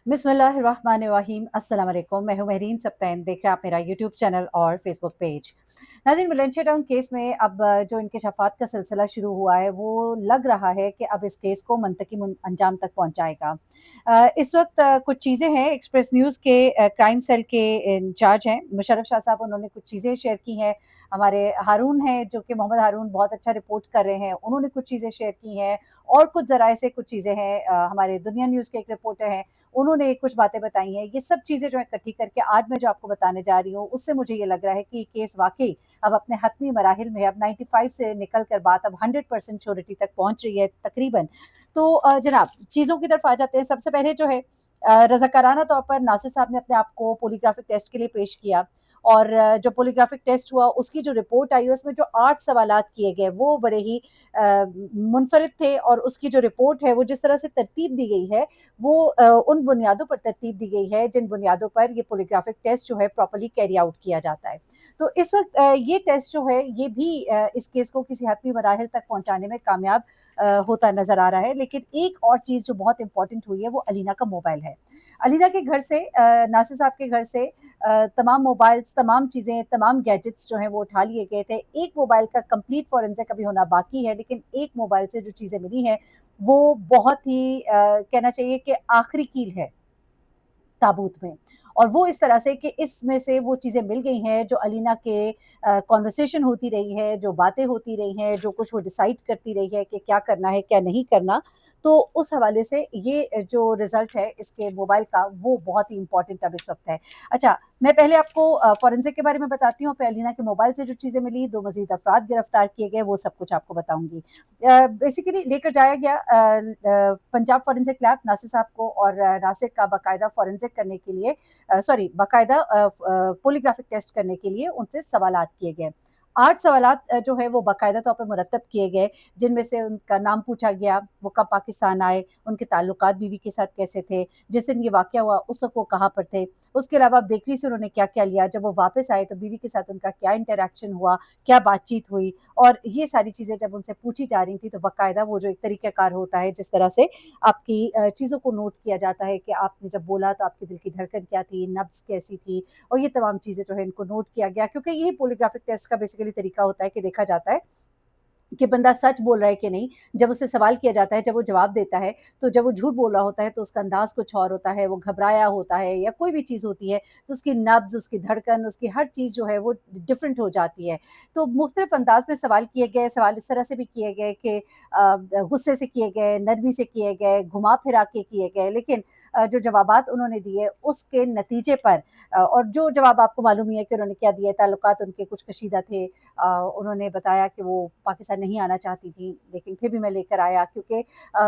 बिस्मिल्लाहिर्रहमानिर्रहीम। अस्सलाम वालेकुम। मैं हूं महरीन सब्तैन। देख रहे हैं आप मेरा यूट्यूब चैनल और फेसबुक पेज। नाज़रीन, वलेंशिया टाउन केस में अब जो इंकशाफात का सिलसिला शुरू हुआ है, वो लग रहा है कि अब इस केस को मुंतकी अंजाम तक पहुंचाएगा। इस वक्त कुछ चीज़ें हैं, एक्सप्रेस न्यूज़ के क्राइम सेल के इंचार्ज हैं मुशर्रफ शाह साहब, उन्होंने कुछ चीज़ें शेयर की हैं। हमारे हारून हैं, जो कि मोहम्मद हारून बहुत अच्छा रिपोर्ट कर रहे हैं, उन्होंने कुछ चीज़ें शेयर की हैं। और कुछ ज़राए से कुछ चीज़ें हैं, हमारे दुनिया न्यूज़ के एक रिपोर्टर हैं, उन्होंने कुछ बातें बताई हैं। ये सब चीज़ें जो है इकट्ठी करके आज मैं जो आपको बताने जा रही हूँ, उससे मुझे ये लग रहा है कि ये केस वाक़ई अब अपने हतमी मराहिल में है। अब 95 से निकल कर बात अब 100% श्योरिटी तक पहुँच रही है तकरीबन। तो जनाब, चीज़ों की तरफ आ जाते हैं। सबसे पहले जो है रज़ाकाराना तौर पर नासिर साहब ने अपने आप को पॉलीग्राफिक टेस्ट के लिए पेश किया, और जो पॉलीग्राफिक टेस्ट हुआ उसकी जो रिपोर्ट आई, उसमें जो 8 सवालात किए गए वो बड़े ही मुनफरिद थे, और उसकी जो रिपोर्ट है वो जिस तरह से तरतीब दी गई है, वो उन बुनियादों पर तरतीब दी गई है जिन बुनियादों पर ये पॉलीग्राफिक टेस्ट जो है प्रॉपर्ली कैरी आउट किया जाता है। तो इस वक्त ये टेस्ट जो है ये भी इस केस को किसी हतमी मराहिल तक पहुंचाने में कामयाब होता नजर आ रहा है। लेकिन एक और चीज़ जो बहुत इंपॉर्टेंट हुई है वो अलीना का मोबाइल है। अलीना के घर से, नासिर साहब के घर से तमाम मोबाइल्स, तमाम चीज़ें, तमाम गैजेट्स जो हैं वो उठा लिए गए थे। एक मोबाइल का कंप्लीट फॉरेंसिक अभी होना बाकी है, लेकिन एक मोबाइल से जो चीज़ें मिली हैं वो बहुत ही कहना चाहिए कि आखिरी कील है ताबूत में। और वो इस तरह से कि इसमें से वो चीज़ें मिल गई हैं जो अलीना के कॉन्वर्सेशन होती रही है, जो बातें होती रही हैं, जो कुछ वो डिसाइड करती रही है कि क्या करना है, क्या नहीं करना। तो उस हवाले से ये जो रिज़ल्ट है इसके मोबाइल का, वो बहुत ही इम्पोर्टेंट अब इस वक्त है। अच्छा, मैं पहले आपको फॉरेंसिक के बारे में बताती हूँ, फिर अलीना के मोबाइल से जो चीज़ें मिली, 2 मज़ीद अफराद गिरफ्तार किए गए, वो सब कुछ आपको बताऊँगी। बेसिकली लेकर जाया गया पंजाब फॉरेंसिक लैब नासिर साहब को, और नासिर का बाकायदा फॉरेंसिक करने के लिए, सॉरी, बाकायदा पॉलीग्राफिक टेस्ट करने के लिए उनसे सवालात किए गए। 8 सवालात जो है वो बाकायदा तौर पे मुरतब किए गए, जिनमें से उनका नाम पूछा गया, वो कब पाकिस्तान आए, उनके ताल्लुकात बीवी के साथ कैसे थे, जिस दिन ये वाक़या हुआ उस वक़्त वो कहाँ पर थे। उसके अलावा बेकरी से उन्होंने क्या-क्या लिया, जब वो वापस आए तो बीवी के साथ उनका क्या इंटरैक्शन हुआ, क्या बातचीत हुई, और ये सारी चीज़ें जब उनसे पूछी जा रही थी तो बाकायदा वो जो एक तरीक़ाकार होता है, जिस तरह से आपकी चीज़ों को नोट किया जाता है कि आपने जब बोला तो आपके दिल की धड़कन क्या थी, नब्ज़ कैसी थी, और ये तमाम चीज़ें जो है इनको नोट किया गया, क्योंकि यही पॉलीग्राफिक टेस्ट का बेसिकली तरीका होता है कि देखा जाता है कि बंदा सच बोल रहा है कि नहीं। जब उससे सवाल किया जाता है, जब वो जवाब देता है, तो जब वो झूठ बोल रहा होता है तो उसका अंदाज़ कुछ और होता है, वो घबराया होता है या कोई भी चीज़ होती है, तो उसकी नब्ज़, उसकी धड़कन, उसकी हर चीज़ जो है वो डिफ़रेंट हो जाती है। तो मुख्तलिफ़ अंदाज़ में सवाल किए गए, सवाल इस तरह से भी किए गए कि गुस्से से किए गए, नरमी से किए गए, घुमा-फिरा के किए गए, लेकिन जो जवाबात उन्होंने दिए उसके नतीजे पर, और जो जवाब आपको मालूम ही है कि उन्होंने क्या दिए, ताल्लुकात उनके कुछ कशीदा थे। उन्होंने बताया कि वो पाकिस्तान नहीं आना चाहती थी, लेकिन फिर भी मैं लेकर आया, क्योंकि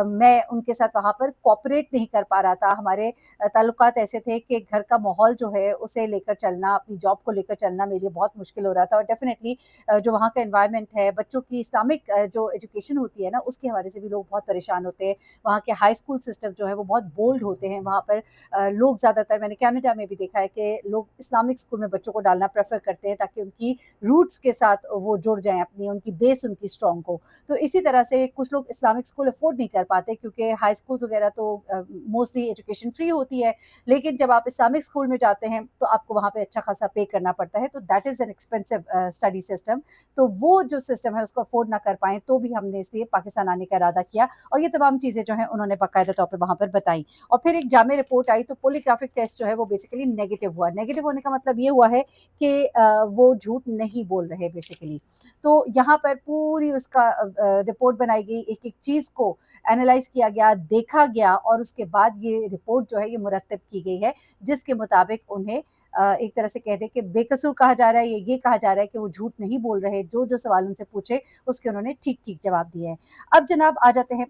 मैं उनके साथ वहाँ पर कोऑपरेट नहीं कर पा रहा था। हमारे ताल्लुकात ऐसे थे कि घर का माहौल जो है उसे लेकर चलना, अपनी जॉब को लेकर चलना मेरे लिए बहुत मुश्किल हो रहा था, और डेफ़िनेटली जो वहाँ का एनवायरनमेंट है, बच्चों की इस्लामिक जो एजुकेशन होती है ना, उसके हवाले से भी लोग बहुत परेशान होते हैं। वहाँ के हाई स्कूल सिस्टम जो है वो बहुत बोल्ड होते हैं। वहाँ पर लोग ज़्यादातर, मैंने कनाडा में भी देखा है कि लोग इस्लामिक स्कूल में बच्चों को डालना प्रेफ़र करते हैं, ताकि उनकी रूट्स के साथ वो जुड़ जाएँ, अपनी उनकी बेस उनकी स्ट्रॉन्ग हो। तो इसी तरह से कुछ लोग इस्लामिक स्कूल अफ़ोर्ड नहीं कर पाते, क्योंकि हाई स्कूल्स वगैरह तो मोस्टली एजुकेशन फ्री होती है, लेकिन जब आप इस्लामिक स्कूल में जाते हैं तो आपको वहाँ पे अच्छा खासा पे करना पड़ता है, तो that is an expensive study system. तो वो जो सिस्टम है उसको अफ़ोर्ड ना कर पाएँ, तो भी हमने इसलिए पाकिस्तान आने का इरादा किया, और ये तमाम चीज़ें जो हैं उन्होंने बाकायदा तौर पे वहाँ पर बताई। और फिर एक जामे रिपोर्ट आई, तो पॉलीग्राफिक टेस्ट जो है वो बेसिकली नेगेटिव हुआ। नेगेटिव होने का मतलब ये हुआ है कि वो झूठ नहीं बोल रहे बेसिकली। तो यहाँ पर पूरी उसका रिपोर्ट बनाई गई, एक-एक चीज़ को एनालाइज़ किया गया, देखा गया, और उसके बाद ये रिपोर्ट जो है ये मुरतब की गई है, जिसके मुताबिक उन्हें एक तरह से कह दें कि बेकसूर कहा जा रहा है, ये कहा जा रहा है कि वो झूठ नहीं बोल रहे, जो-जो सवाल उनसे पूछे उसके उन्होंने ठीक-ठीक जवाब दिए हैं। अब जनाब आ जाते हैं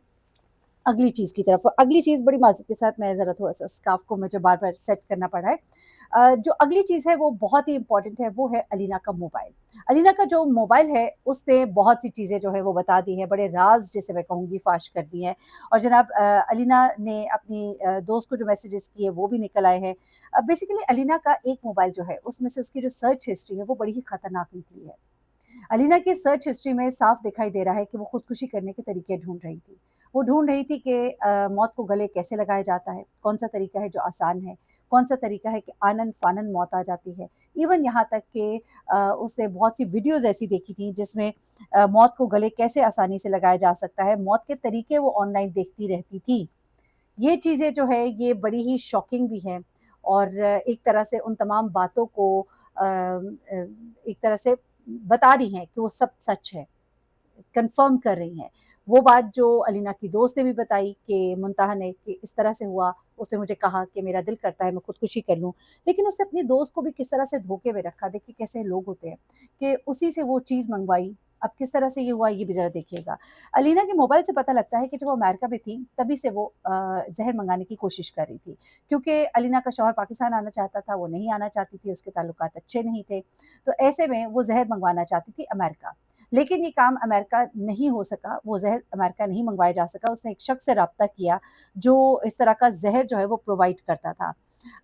अगली चीज़ की तरफ। अगली चीज़ बड़ी माज़रत के साथ, मैं ज़रा थोड़ा-सा स्कार्फ़ को मुझे बार-बार सेट करना पड़ा है। जो अगली चीज़ है वो बहुत ही इम्पोर्टेंट है, वो है अलीना का मोबाइल। अलीना का जो मोबाइल है उसने बहुत सी चीज़ें जो है वो बता दी हैं, बड़े राज़ जिसे मैं कहूँगी फ़ाश कर दिए हैं, और जनाब अलीना ने अपनी दोस्त को जो मैसेजेस किए वो भी निकल आए हैं। बेसिकली अलीना का एक मोबाइल जो है उसमें से उसकी जो सर्च हिस्ट्री है वो बड़ी ही ख़तरनाक निकली है। अलीना की सर्च हिस्ट्री में साफ दिखाई दे रहा है कि वो खुदकुशी करने के तरीके ढूँढ रही थी। वो ढूँढ रही थी कि मौत को गले कैसे लगाया जाता है, कौन-सा तरीका है जो आसान है, कौन-सा तरीका है कि आनन-फानन मौत आ जाती है। इवन यहाँ तक कि उसने बहुत सी वीडियोज़ ऐसी देखी थी जिसमें मौत को गले कैसे आसानी से लगाया जा सकता है, मौत के तरीके वो ऑनलाइन देखती रहती थी। ये चीज़ें जो है ये बड़ी ही शॉकिंग भी हैं और एक तरह से उन तमाम बातों को एक तरह से बता रही हैं कि वो सब सच है, कन्फर्म कर रही हैं। वो बात जो अलीना की दोस्त ने भी बताई कि मुंतहा ने कि इस तरह से हुआ, उसने मुझे कहा कि मेरा दिल करता है मैं खुदकुशी कर लूँ। लेकिन उसने अपनी दोस्त को भी किस तरह से धोखे में रखा, देखिए कैसे लोग होते हैं, कि उसी से वो चीज़ मँगवाई। अब किस तरह से ये हुआ ये भी ज़रा देखिएगा। अलीना के मोबाइल से पता लगता है कि जब वो अमेरिका में थी तभी से वो ज़हर मँगाने की कोशिश कर रही थी। क्योंकि अलीना का शौहर पाकिस्तान आना चाहता था, वो नहीं आना चाहती थी, उसके ताल्लुकात अच्छे नहीं थे। तो ऐसे में वो ज़हर मँगवाना चाहती थी अमेरिका। लेकिन ये काम अमेरिका नहीं हो सका, वो ज़हर अमेरिका नहीं मँगवाया जा सका। उसने एक शख़्स से राब्ता किया, जो इस तरह का ज़हर जो है वो प्रोवाइड करता था।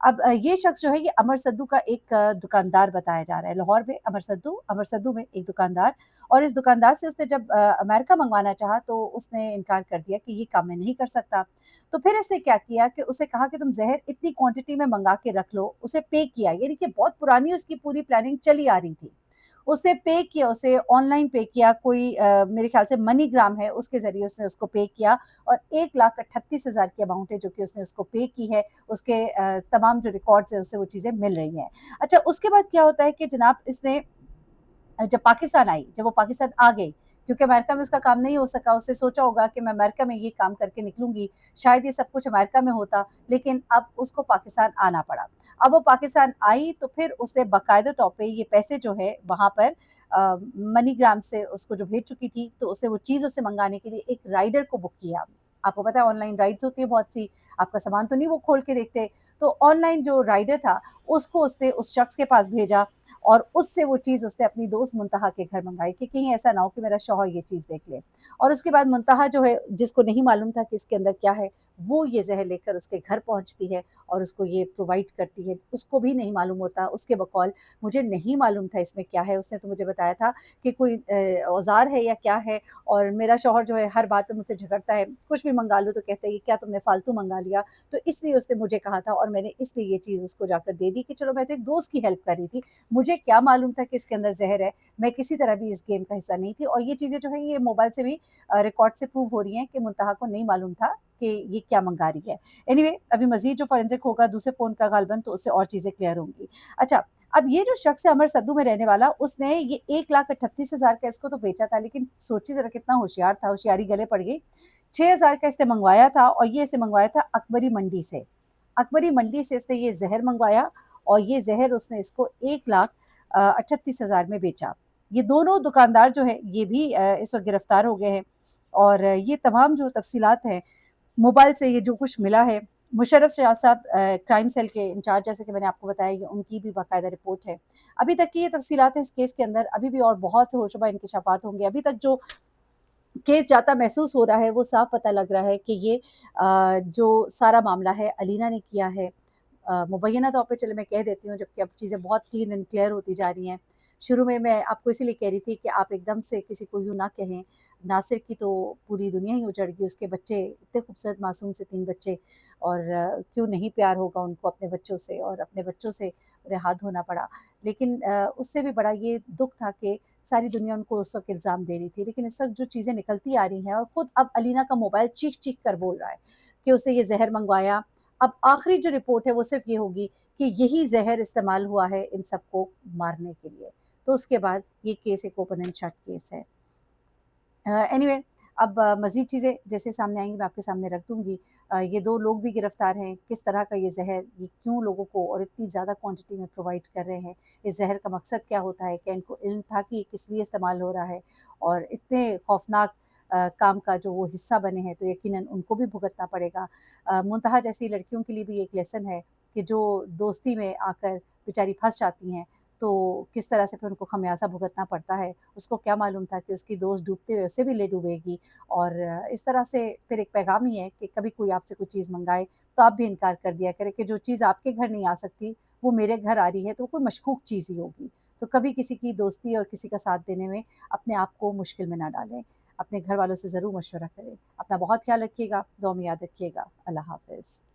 अब ये शख़्स जो है ये अमर सद्दू का एक दुकानदार बताया जा रहा है। लाहौर में अमर सद्दू में एक दुकानदार, और इस दुकानदार से उसने जब अमेरिका मँगवाना चाहा तो उसने इनकार कर दिया कि ये काम मैं नहीं कर सकता। तो फिर इसने क्या किया कि उसे कहा कि तुम ज़हर इतनी क्वांटिटी में मँगा के रख लो, उसे पे किया। यानी कि बहुत पुरानी उसकी पूरी प्लानिंग चली आ रही थी। उसने पे किया, उसे ऑनलाइन पे किया, कोई मेरे ख़्याल से मनीग्राम है, उसके ज़रिए उसने उसको पे किया और 1,38,000 की अमाउंट है जो कि उसने उसको पे की है। उसके तमाम जो रिकॉर्ड्स हैं उससे वो चीज़ें मिल रही हैं। अच्छा, उसके बाद क्या होता है कि जनाब इसने जब पाकिस्तान आई, जब वो पाकिस्तान आ गई, क्योंकि अमेरिका में उसका काम नहीं हो सका, उसने सोचा होगा कि मैं अमेरिका में ये काम करके निकलूँगी, शायद ये सब कुछ अमेरिका में होता, लेकिन अब उसको पाकिस्तान आना पड़ा। अब वो पाकिस्तान आई तो फिर उसने बाकायदा तौर पे ये पैसे जो है वहाँ पर मनीग्राम से उसको जो भेज चुकी थी, तो उसने वो चीज़ उससे मँगाने के लिए एक राइडर को बुक किया। आपको पता है ऑनलाइन राइड्स होती है बहुत सी, आपका सामान तो नहीं वो खोल के देखते, तो ऑनलाइन जो राइडर था, उसको उसने उस शख्स के पास भेजा और उससे वो चीज़ उसने अपनी दोस्त मुंतहा के घर मँगाई कि कहीं ऐसा ना हो कि मेरा शौहर ये चीज़ देख ले। और उसके बाद मुंतहा जो है, जिसको नहीं मालूम था कि इसके अंदर क्या है, वो ये ज़हर लेकर उसके घर पहुँचती है और उसको ये प्रोवाइड करती है। उसको भी नहीं मालूम होता, उसके बकौल मुझे नहीं मालूम था इसमें क्या है, उसने तो मुझे बताया था कि कोई औज़ार है या क्या है, और मेरा शौहर जो है हर बात पे मुझसे झगड़ता है, कुछ भी मँगा लूँ तो कहता है ये क्या तुमने फ़ालतू मँगा लिया। तो इसलिए उसने मुझे कहा था और मैंने इसलिए ये चीज़ उसको जाकर दे दी कि चलो मैं तो एक दोस्त की हेल्प कर रही थी। मुझे क्या मालूम था कि इसके अंदर ज़हर है, मैं किसी तरह भी इस गेम का हिस्सा नहीं थी, और ये चीज़ें जो हैं ये मोबाइल से भी रिकॉर्ड से प्रूव हो रही हैं कि मुंतहा को नहीं मालूम था कि ये क्या मँगा रही है। एनीवे अभी मज़ीद जो फोरेंसिक होगा दूसरे फ़ोन का गालबन, तो उससे और चीज़ें क्लियर होंगी। अच्छा, अब ये जो शख्स है अमर सद्दू में रहने वाला, उसने ये 1,38,000 का इसको तो बेचा था, लेकिन सोचिए ज़रा कितना होशियार था, होशियारी गले पड़ गई। 6,000 का इसने मँगवाया था और ये इसने मँगवाया था अकबरी मंडी से। अकबरी मंडी से इसने ये ज़हर मँगवाया और ये ज़हर उसने इसको 1,38,000 में बेचा। ये दोनों दुकानदार जो हैं ये भी इस वक़्त गिरफ्तार हो गए हैं और ये तमाम जो तफ़सीलात हैं, मोबाइल से ये जो कुछ मिला है, मुशर्रफ शाह साहब क्राइम सेल के इंचार्ज, जैसे कि मैंने आपको बताया, ये उनकी भी बाकायदा रिपोर्ट है। अभी तक की ये तफ़सीलात हैं इस केस के अंदर, अभी भी और बहुत से होशरुबा इंकशाफात होंगे। अभी तक जो केस जाता महसूस हो रहा है, वो साफ पता लग रहा है कि ये जो सारा मामला है अलीना ने किया है। मुबैना तौर पे चलो मैं कह देती हूँ, जबकि अब चीज़ें बहुत क्लीन एंड क्लियर होती जा रही हैं। शुरू में मैं आपको इसीलिए कह रही थी कि आप एकदम से किसी को यूँ ना कहें। नासिर की तो पूरी दुनिया ही उजड़ गई, उसके बच्चे इतने खूबसूरत मासूम से 3 बच्चे, और क्यों नहीं प्यार होगा उनको अपने बच्चों से, और अपने बच्चों से उन्हें हाथ धोना पड़ा। लेकिन उससे भी बड़ा ये दुःख था कि सारी दुनिया उनको उस वक़्त इल्ज़ाम दे रही थी। लेकिन इस वक़्त जो चीज़ें निकलती आ रही हैं, और ख़ुद अब अलीना का मोबाइल चीख-चीख कर बोल रहा है कि उसने ये ज़हर मँगवाया। अब आखिरी जो रिपोर्ट है वो सिर्फ़ ये होगी कि यही ज़हर इस्तेमाल हुआ है इन सबको मारने के लिए। तो उसके बाद ये केस एक ओपन एंड शट केस है। एनीवे अब मज़ीद चीज़ें जैसे सामने आएँगी मैं आपके सामने रख दूँगी। ये 2 लोग भी गिरफ़्तार हैं, किस तरह का ये ज़हर, ये क्यों लोगों को और इतनी ज़्यादा क्वांटिटी में प्रोवाइड कर रहे हैं? इस ज़हर का मकसद क्या होता है? क्या इनको इल्म था कि ये किस लिए इस्तेमाल हो रहा है? और इतने खौफ़नाक काम का जो वो हिस्सा बने हैं, तो यकीनन उनको भी भुगतना पड़ेगा। मुंतहा जैसी लड़कियों के लिए भी एक लेसन है कि जो दोस्ती में आकर बेचारी फँस जाती हैं, तो किस तरह से फिर उनको खमियाज़ा भुगतना पड़ता है। उसको क्या मालूम था कि उसकी दोस्त डूबते हुए उसे भी ले डूबेगी, और इस तरह से फिर एक पैगाम ही है कि कभी कोई आपसे कोई चीज़ मँगाए, तो आप भी इनकार कर दिया करें कि जो चीज़ आपके घर नहीं आ सकती, वो मेरे घर आ रही है, तो वो कोई मशकूक चीज़ ही होगी। तो कभी किसी की दोस्ती और किसी का साथ देने में अपने आप को मुश्किल में ना डालें। اپنے گھر والوں سے ضرور مشورہ کریں. اپنا بہت خیال رکھیے گا، دعا میں یاد رکھیے گا. اللہ حافظ.